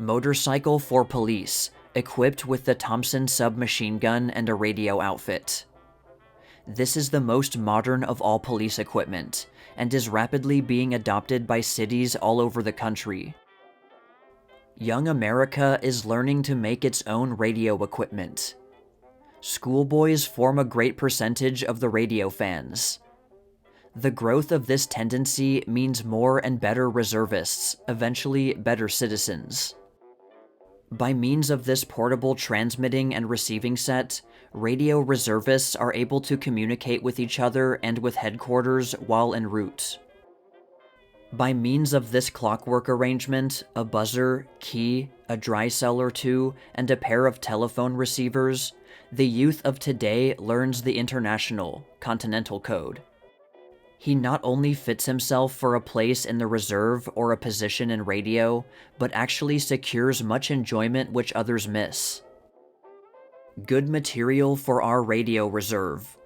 Motorcycle for police, equipped with the Thompson submachine gun and a radio outfit. This is the most modern of all police equipment, and is rapidly being adopted by cities all over the country. Young America is learning to make its own radio equipment. Schoolboys form a great percentage of the radio fans. The growth of this tendency means more and better reservists, eventually better citizens. By means of this portable transmitting and receiving set, radio reservists are able to communicate with each other and with headquarters while en route. By means of this clockwork arrangement, a buzzer, key, a dry cell or two, and a pair of telephone receivers, the youth of today learns the international, continental code. He not only fits himself for a place in the reserve or a position in radio, but actually secures much enjoyment which others miss. Good material for our radio reserve.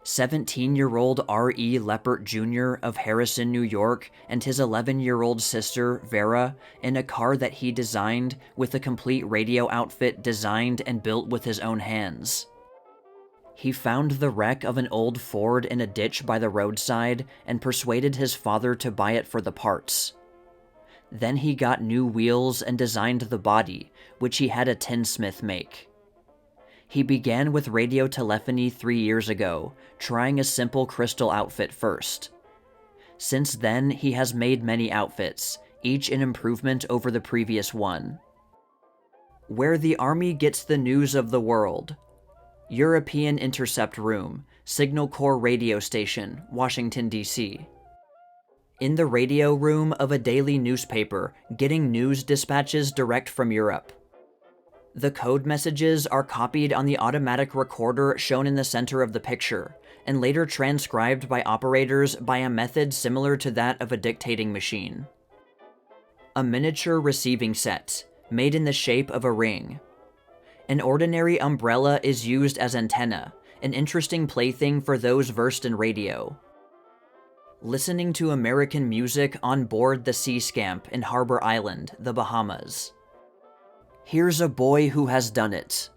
17-year-old R.E. Leppert Jr. of Harrison, New York, and his 11-year-old sister, Vera, in a car that he designed with a complete radio outfit designed and built with his own hands. He found the wreck of an old Ford in a ditch by the roadside and persuaded his father to buy it for the parts. Then he got new wheels and designed the body, which he had a tinsmith make. He began with radio telephony 3 years ago, trying a simple crystal outfit first. Since then, he has made many outfits, each an improvement over the previous one. Where the Army gets the news of the world. European Intercept Room, Signal Corps Radio Station, Washington, D.C. In the radio room of a daily newspaper, getting news dispatches direct from Europe. The code messages are copied on the automatic recorder shown in the center of the picture, and later transcribed by operators by a method similar to that of a dictating machine. A miniature receiving set, made in the shape of a ring. An ordinary umbrella is used as antenna, an interesting plaything for those versed in radio. Listening to American music on board the Sea Scamp in Harbor Island, the Bahamas. Here's a boy who has done it.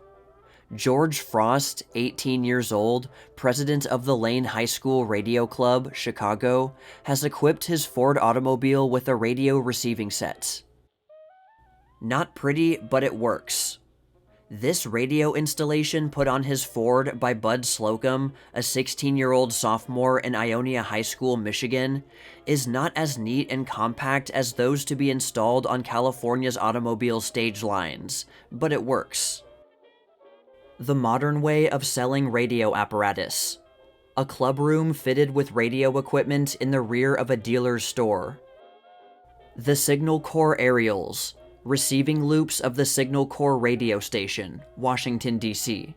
George Frost, 18 years old, president of the Lane High School Radio Club, Chicago, has equipped his Ford automobile with a radio receiving set. Not pretty, but it works. This radio installation put on his Ford by Bud Slocum, a 16-year-old sophomore in Ionia High School, Michigan, is not as neat and compact as those to be installed on California's automobile stage lines, but it works. The modern way of selling radio apparatus. A club room fitted with radio equipment in the rear of a dealer's store. The Signal Corps aerials. Receiving loops of the Signal Corps radio station, Washington, D.C.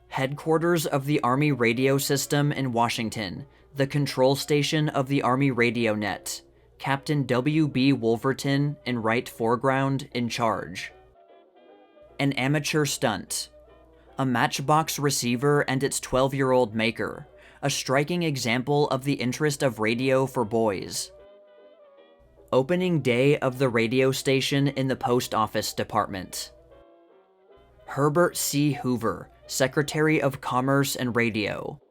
Headquarters of the Army radio system in Washington, the control station of the Army radio net, Captain W.B. Wolverton, in right foreground, in charge. An amateur stunt. A matchbox receiver and its 12-year-old maker, a striking example of the interest of radio for boys. Opening day of the radio station in the Post Office Department. Herbert C. Hoover, Secretary of Commerce and Radio.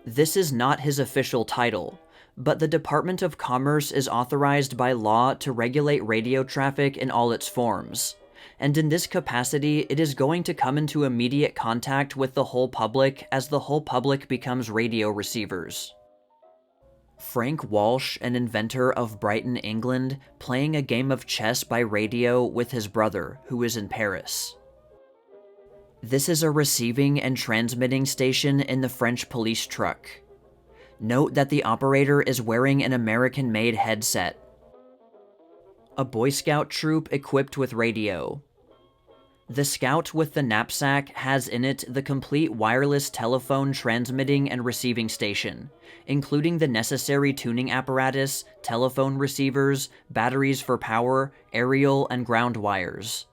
This is not his official title, but the Department of Commerce is authorized by law to regulate radio traffic in all its forms, and in this capacity it is going to come into immediate contact with the whole public as the whole public becomes radio receivers. Frank Walsh, an inventor of Brighton, England, playing a game of chess by radio with his brother, who is in Paris. This is a receiving and transmitting station in the French police truck. Note that the operator is wearing an American-made headset. A Boy Scout troop equipped with radio. The Scout with the knapsack has in it the complete wireless telephone transmitting and receiving station, including the necessary tuning apparatus, telephone receivers, batteries for power, aerial and ground wires.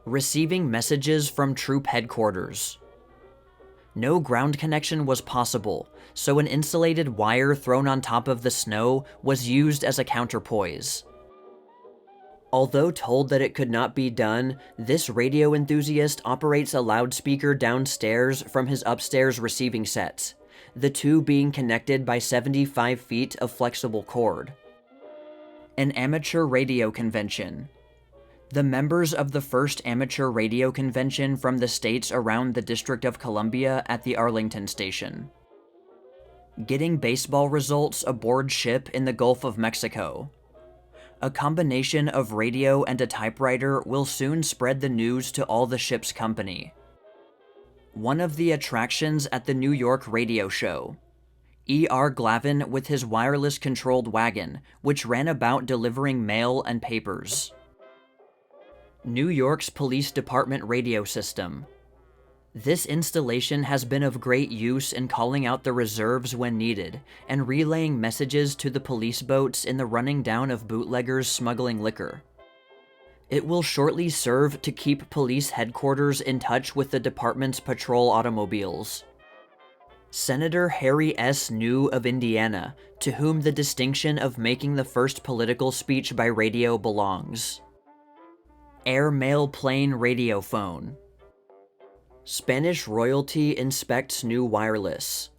Receiving messages from troop headquarters. No ground connection was possible, so an insulated wire thrown on top of the snow was used as a counterpoise. Although told that it could not be done, this radio enthusiast operates a loudspeaker downstairs from his upstairs receiving set, the two being connected by 75 feet of flexible cord. An amateur radio convention. The members of the first amateur radio convention from the states around the District of Columbia at the Arlington station. Getting baseball results aboard ship in the Gulf of Mexico. A combination of radio and a typewriter will soon spread the news to all the ship's company. One of the attractions at the New York radio show. E.R. Glavin with his wireless-controlled wagon, which ran about delivering mail and papers. New York's Police Department radio system. This installation has been of great use in calling out the reserves when needed, and relaying messages to the police boats in the running down of bootleggers smuggling liquor. It will shortly serve to keep police headquarters in touch with the department's patrol automobiles. Senator Harry S. New of Indiana, to whom the distinction of making the first political speech by radio belongs. Air Mail Plane Radiophone. Spanish royalty inspects new wireless.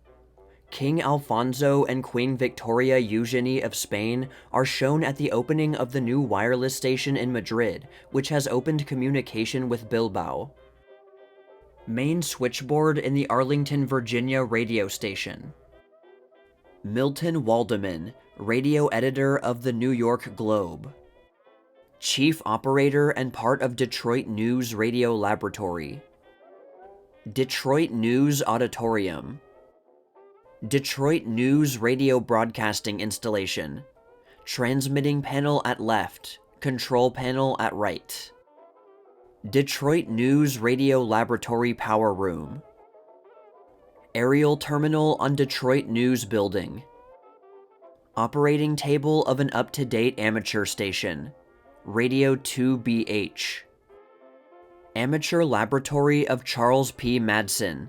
King Alfonso and Queen Victoria Eugenie of Spain are shown at the opening of the new wireless station in Madrid, which has opened communication with Bilbao. Main switchboard in the Arlington, Virginia radio station. Milton Waldman, radio editor of the New York Globe. Chief operator and part of Detroit News Radio Laboratory. Detroit News Auditorium. Detroit News Radio Broadcasting Installation. Transmitting panel at left, control panel at right. Detroit News Radio Laboratory Power Room. Aerial terminal on Detroit News Building. Operating table of an up-to-date amateur station. Radio 2BH. Amateur Laboratory of Charles P. Madsen.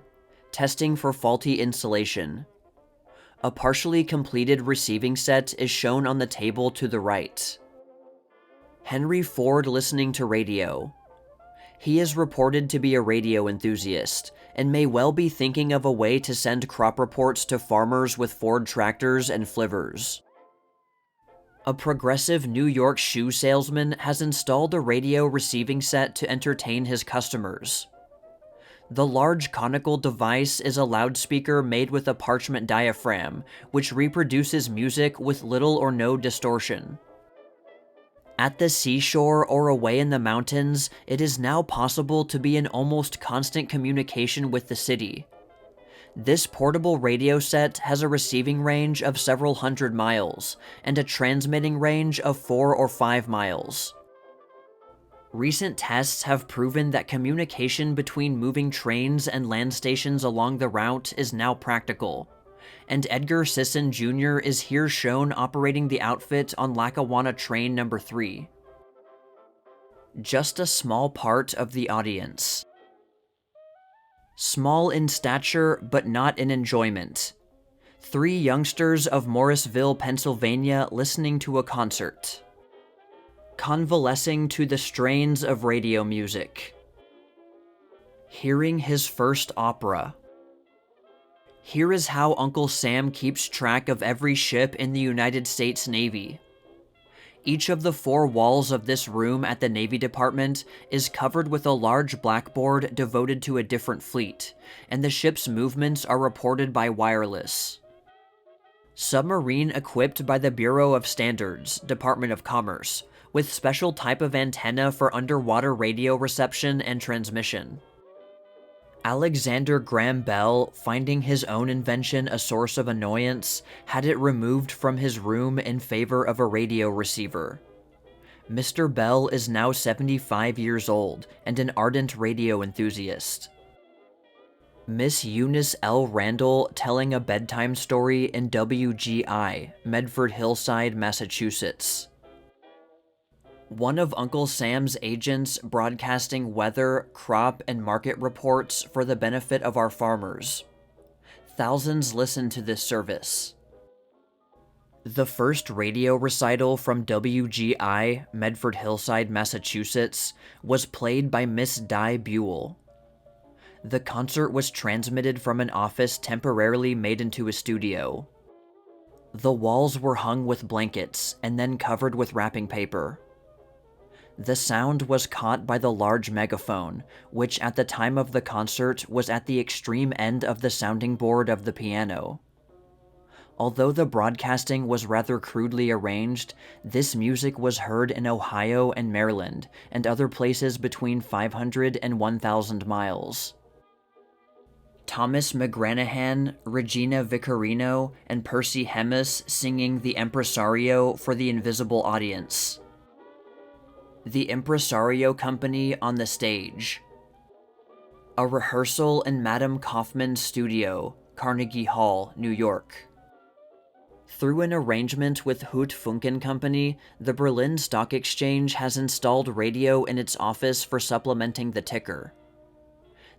Testing for faulty insulation. A partially completed receiving set is shown on the table to the right. Henry Ford listening to radio. He is reported to be a radio enthusiast, and may well be thinking of a way to send crop reports to farmers with Ford tractors and flivvers. A progressive New York shoe salesman has installed a radio receiving set to entertain his customers. The large conical device is a loudspeaker made with a parchment diaphragm, which reproduces music with little or no distortion. At the seashore or away in the mountains, it is now possible to be in almost constant communication with the city. This portable radio set has a receiving range of several hundred miles, and a transmitting range of 4 or 5 miles. Recent tests have proven that communication between moving trains and land stations along the route is now practical, and Edgar Sisson Jr. is here shown operating the outfit on Lackawanna Train No. 3. Just a small part of the audience. Small in stature, but not in enjoyment. 3 youngsters of Morrisville, Pennsylvania listening to a concert. Convalescing to the strains of radio music. Hearing his first opera. Here is how Uncle Sam keeps track of every ship in the United States Navy. Each of the 4 walls of this room at the Navy Department is covered with a large blackboard devoted to a different fleet, and the ship's movements are reported by wireless. Submarine equipped by the Bureau of Standards, Department of Commerce, with special type of antenna for underwater radio reception and transmission. Alexander Graham Bell, finding his own invention a source of annoyance, had it removed from his room in favor of a radio receiver. Mr. Bell is now 75 years old and an ardent radio enthusiast. Miss Eunice L. Randall telling a bedtime story in WGI, Medford Hillside, Massachusetts. One of Uncle Sam's agents broadcasting weather, crop, and market reports for the benefit of our farmers. Thousands listen to this service. The first radio recital from WGI, Medford Hillside, Massachusetts, was played by Miss Di Buell. The concert was transmitted from an office temporarily made into a studio. The walls were hung with blankets and then covered with wrapping paper. The sound was caught by the large megaphone, which at the time of the concert was at the extreme end of the sounding board of the piano. Although the broadcasting was rather crudely arranged, this music was heard in Ohio and Maryland, and other places between 500 and 1,000 miles. Thomas McGranahan, Regina Vicarino, and Percy Hemis singing The Impresario for the invisible audience. The Impresario Company on the stage. A rehearsal in Madame Kaufman's studio, Carnegie Hall, New York. Through an arrangement with Hoot Funken Company, the Berlin Stock Exchange has installed radio in its office for supplementing the ticker.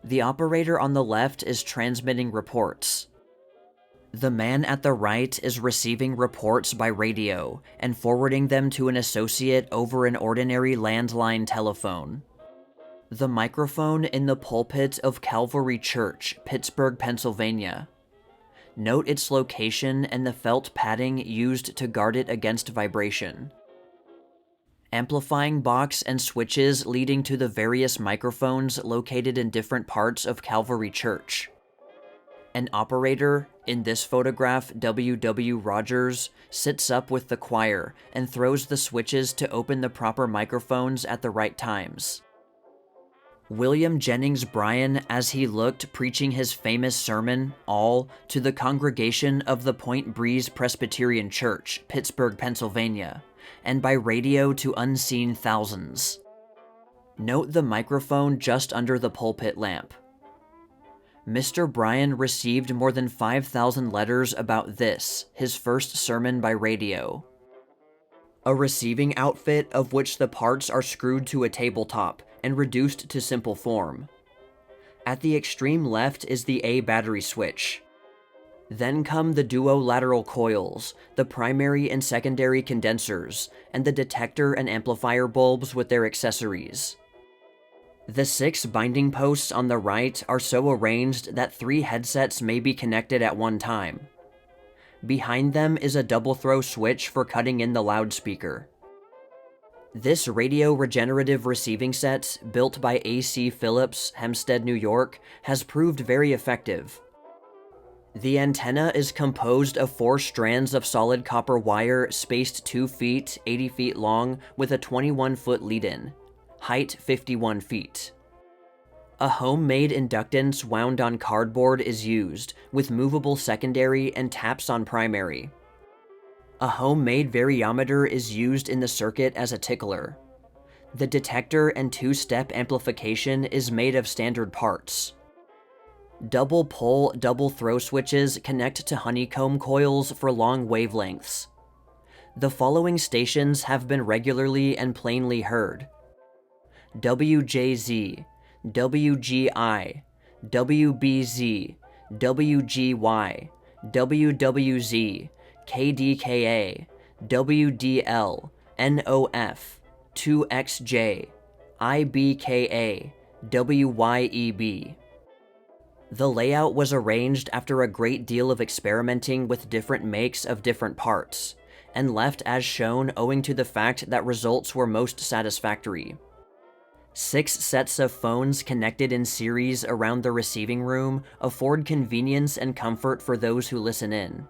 The operator on the left is transmitting reports. The man at the right is receiving reports by radio and forwarding them to an associate over an ordinary landline telephone. The microphone in the pulpit of Calvary Church, Pittsburgh, Pennsylvania. Note its location and the felt padding used to guard it against vibration. Amplifying box and switches leading to the various microphones located in different parts of Calvary Church. An operator, in this photograph W. Rogers, sits up with the choir and throws the switches to open the proper microphones at the right times. William Jennings Bryan as he looked preaching his famous sermon, All, to the congregation of the Point Breeze Presbyterian Church, Pittsburgh, Pennsylvania, and by radio to unseen thousands. Note the microphone just under the pulpit lamp. Mr. Bryan received more than 5,000 letters about this, his first sermon by radio. A receiving outfit of which the parts are screwed to a tabletop and reduced to simple form. At the extreme left is the A battery switch. Then come the duo-lateral coils, the primary and secondary condensers, and the detector and amplifier bulbs with their accessories. The 6 binding posts on the right are so arranged that 3 headsets may be connected at one time. Behind them is a double-throw switch for cutting in the loudspeaker. This radio regenerative receiving set, built by A.C. Phillips, Hempstead, New York, has proved very effective. The antenna is composed of 4 strands of solid copper wire spaced 2 feet, 80 feet long, with a 21-foot lead-in. Height 51 feet. A homemade inductance wound on cardboard is used, with movable secondary and taps on primary. A homemade variometer is used in the circuit as a tickler. The detector and 2-step amplification is made of standard parts. Double pole, double throw switches connect to honeycomb coils for long wavelengths. The following stations have been regularly and plainly heard: WJZ, WGI, WBZ, WGY, WWZ, KDKA, WDL, NOF, 2XJ, IBKA, WYEB. The layout was arranged after a great deal of experimenting with different makes of different parts, and left as shown owing to the fact that results were most satisfactory. 6 sets of phones connected in series around the receiving room afford convenience and comfort for those who listen in.